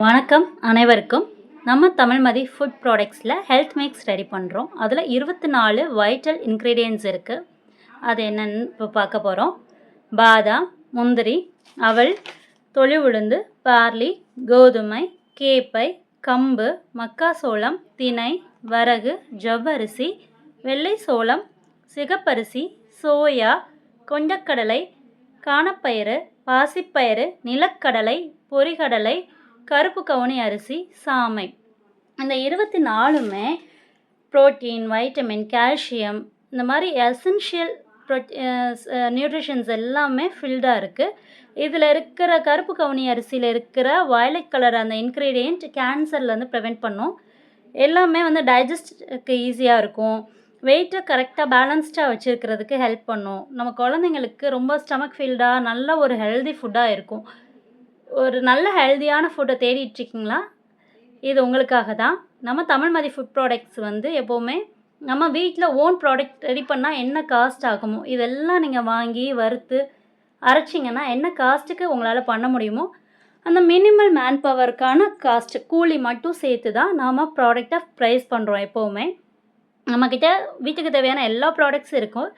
வணக்கம் அனைவருக்கும். நம்ம Tamilmathi food ப்ராடக்ட்ஸில் health mix ready பண்ணுறோம். அதில் 24 வைட்டல் இன்க்ரீடியன்ட்ஸ் இருக்குது. அது என்னென்னு இப்போ பார்க்க போகிறோம். பாதாம், முந்திரி, அவல், தொழி உளுந்து, பார்லி, கோதுமை, கேப்பை, கம்பு, மக்காசோளம், திணை, வரகு, ஜவ்வரிசி, வெள்ளை சோளம், சிகப்பரிசி, சோயா, கொண்டக்கடலை, காணப்பயிறு, பாசிப்பயிறு, நிலக்கடலை, பொரிகடலை, கருப்பு கவுனி அரிசி, சாமை. இந்த 24மே புரோட்டீன், வைட்டமின், கால்சியம் இந்த மாதிரி எசென்ஷியல் நியூட்ரிஷன்ஸ் எல்லாமே ஃபில்டாக இருக்குது. இதில் இருக்கிற கருப்பு கவுனி அரிசியில் இருக்கிற வயலட் கலர் அந்த இன்க்ரீடியண்ட் கேன்சர்லேருந்து ப்ரிவெண்ட் பண்ணும். எல்லாமே டைஜஸ்டுக்கு ஈஸியாக இருக்கும். வெயிட்டை கரெக்டாக பேலன்ஸ்டாக வச்சுருக்கிறதுக்கு ஹெல்ப் பண்ணும். நம்ம குழந்தைங்களுக்கு ரொம்ப ஸ்டமக் ஃபீல்டாக நல்ல ஒரு ஹெல்தி ஃபுட்டாக இருக்கும். ஒரு நல்ல ஹெல்தியான ஃபுட்டை தேடிட்டுருக்கீங்களா? இது உங்களுக்காக தான். நம்ம தமிழ்மதி ஃபுட் ப்ராடக்ட்ஸ் எப்போவுமே நம்ம வீட்டில் ஓன் ப்ராடக்ட் ரெடி பண்ணால் என்ன காஸ்ட் ஆகுமோ இதெல்லாம் நீங்கள் வாங்கி வறுத்து அரைச்சிங்கன்னா என்ன காஸ்ட்டுக்கு உங்களால் பண்ண முடியுமோ அந்த மினிமல் மேன் பவருக்கான காஸ்ட்டு கூலி மட்டும் சேர்த்து தான் நாம் ப்ராடக்டை ப்ரைஸ் பண்ணுறோம். எப்போவுமே நம்மக்கிட்ட வீட்டுக்கு தேவையான எல்லா ப்ராடக்ட்ஸும் இருக்கும்.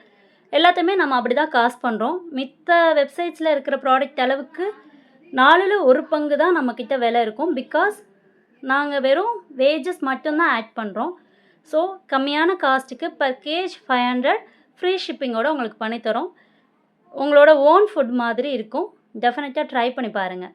எல்லாத்தையுமே நம்ம அப்படி தான் காஸ்ட் பண்ணுறோம். மித்த வெப்சைட்ஸில் இருக்கிற ப்ராடக்ட் அளவுக்கு 4ல் 1 பங்கு தான் நம்மக்கிட்ட விலை இருக்கும். பிகாஸ் நாங்கள் வெறும் வேஜஸ் மட்டும்தான் ஆட் பண்ணுறோம். ஸோ கம்மியான காஸ்ட்டுக்கு பர் கேஜ் 500 ஃப்ரீ ஷிப்பிங்கோடு உங்களுக்கு பண்ணித்தரோம். உங்களோட ஓன் ஃபுட் மாதிரி இருக்கும். டெஃபினட்டாக ட்ரை பண்ணி பாருங்கள்.